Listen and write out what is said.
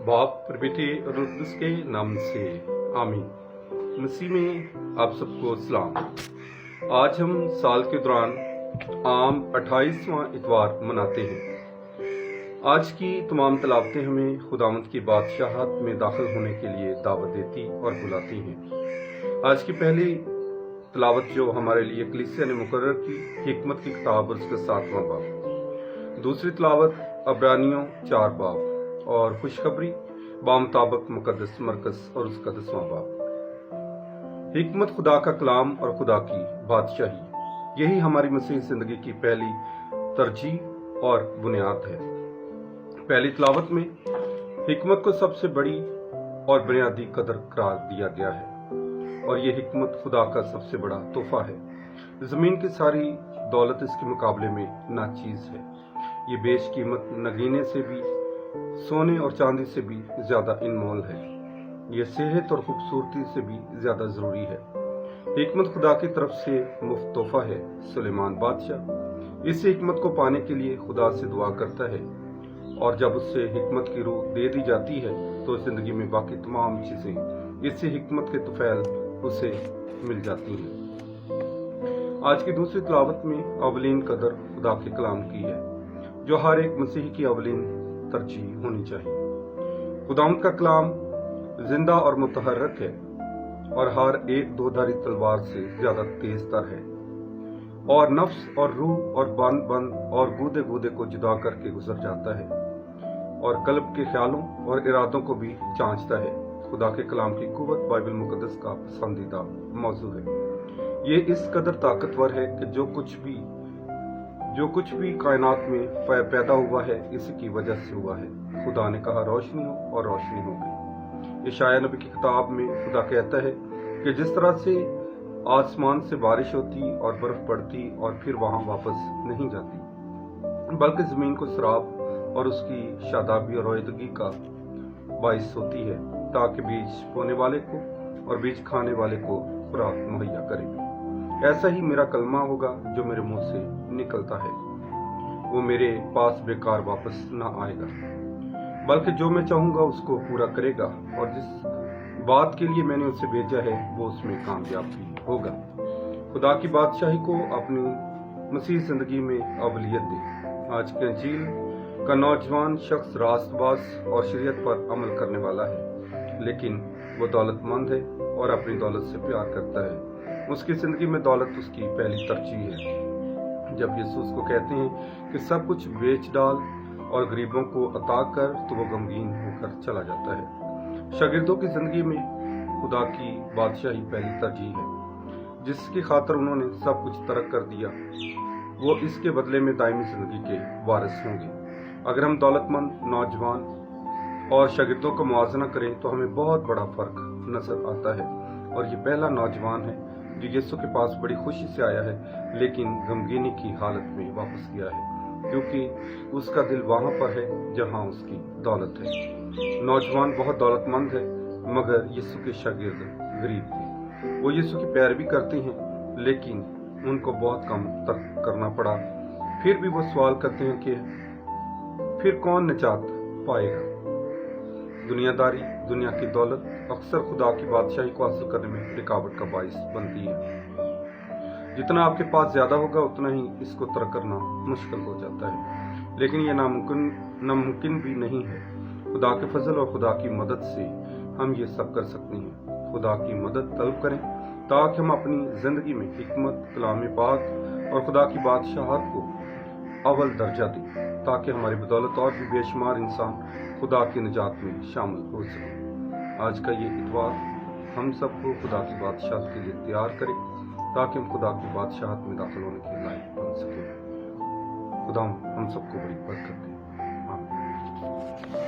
बाप और बेटे और उस के नाम से आमीन। मसीह में आप सबको सलाम। आज हम साल के दौरान आम 28वां इतवार मनाते हैं। आज की तमाम तलावतें हमें खुदावंद की बादशाहत में दाखिल होने के लिए दावत देती और बुलाती हैं। आज की पहली तलावत जो हमारे लिए कलीसिया ने मुकर्रर की, हिकमत की किताब और उसका 7वां बाब। दूसरी तलावत अब्रानियों 4 बाब और खुशखबरी बामुताबिक मुकद्दस मरकस और उसका 10वां बाब। हिकमत खुदा का कलाम और खुदा की बादशाही, यही हमारी मसीह जिंदगी की पहली तरजीह और बुनियाद है। पहली तलावत में हिकमत को सबसे बड़ी और बुनियादी कदर करार दिया गया है और ये हिकमत खुदा का सबसे बड़ा तोहफा है। जमीन की सारी दौलत इसके मुकाबले में नाचीज है। ये बेशकीमत नगीने से भी, सोने और चांदी से भी ज्यादा इनमोल है। ये सेहत और खूबसूरती से भी ज्यादा जरूरी है। हिकमत खुदा की तरफ से मुफ्त तोहफा है। सुलेमान बादशाह इस हिकमत को पाने के लिए खुदा से दुआ करता है और जब उससे हिकमत की रूह दे दी जाती है तो जिंदगी में बाकी तमाम चीजें इससे हिकमत के तुफैल उसे मिल जाती हैं। आज की दूसरी तलावत में अवलीन कदर खुदा के कलाम की है, जो हर एक मसीही की अवलीन तरजीह होनी चाहिए। खुदावंद का कलाम जिंदा और मुतहर्रक है और हर एक दोधारी तलवार से ज्यादा तेज तर है और नफ्स और रूह और बंद बंद और गूदे गूदे को जुदा करके गुजर जाता है और कल्ब के ख्यालों और इरादों को भी जांचता है। खुदा के कलाम की कुव्वत बाइबल मुकद्दस का पसंदीदा मौजू है। ये इस कदर ताकतवर है कि जो कुछ भी कायनात में पैदा हुआ है इसी की वजह से हुआ है। खुदा ने कहा रोशनी हो और रोशनी हो गई। यशायाह नबी की किताब में खुदा कहता है कि जिस तरह से आसमान से बारिश होती और बर्फ पड़ती और फिर वहां वापस नहीं जाती, बल्कि जमीन को सराब और उसकी शादाबी और रोयदगी का बाइस होती है, ताकि बीज बोने वाले को और बीज खाने वाले को खुराक मुहैया करे। ऐसा ही मेरा कलमा होगा जो मेरे मुंह से निकलता है, वो मेरे पास बेकार वापस ना आएगा, बल्कि जो मैं चाहूंगा उसको पूरा करेगा और जिस बात के लिए मैंने उसे भेजा है वो उसमें कामयाब भी होगा। खुदा की बादशाही को अपनी मसीह जिंदगी में अवलियत दे। आज के अंजील का नौजवान शख्स रास्तबाज और शरीयत पर अमल करने वाला है, लेकिन वो दौलतमंद है और अपनी दौलत से प्यार करता है। उसकी जिंदगी में दौलत उसकी पहली तरजीह है। जब यीशु उसको कहते हैं कि सब कुछ बेच डाल और गरीबों को अता कर, तो वो गमगीन होकर चला जाता है। शागिर्दों की जिंदगी में खुदा की बादशाही पहली तरजीह है। जिसकी खातर उन्होंने सब कुछ तर्क कर दिया, वो इसके बदले में दायमी जिंदगी के वारिस होंगे। अगर हम दौलतमंद नौजवान और शागिर्दों का मुआवजा करें तो हमें बहुत बड़ा फर्क नजर आता है। और ये पहला नौजवान है जो यीशु के पास बड़ी खुशी से आया है, लेकिन गमगीनी की हालत में वापस गया है, क्योंकि उसका दिल वहां पर है जहां उसकी दौलत है। नौजवान बहुत दौलतमंद है, मगर यीशु के शागिर्द गरीब थे। वो यीशु की पैरवी करते हैं, लेकिन उनको बहुत कम तर्क करना पड़ा। फिर भी वो सवाल करते हैं कि फिर कौन निजात पाएगा। दुनियादारी, दुनिया की दौलत अक्सर खुदा की बादशाही को हासिल करने में रुकावट का बाइस बनती है। जितना आपके पास ज्यादा होगा उतना ही इसको तर्क करना मुश्किल हो जाता है, लेकिन यह नामुमकिन भी नहीं है। खुदा के फजल और खुदा की मदद से हम ये सब कर सकते हैं। खुदा की मदद तलब करें ताकि हम अपनी जिंदगी में हिकमत, कलाम पाक और खुदा की बादशाहत को अव्वल दर्जा दें, ताकि हमारी बदौलत और भी बेशुमार इंसान खुदा की निजात में शामिल हो सके। आज का ये इतवार हम सबको खुदा की बादशाहत के लिए तैयार करे, ताकि हम खुदा की बादशाहत में दाखिल होने के लायक बन सके। खुदा हम सबको बड़ी बरकत दे। आमीन।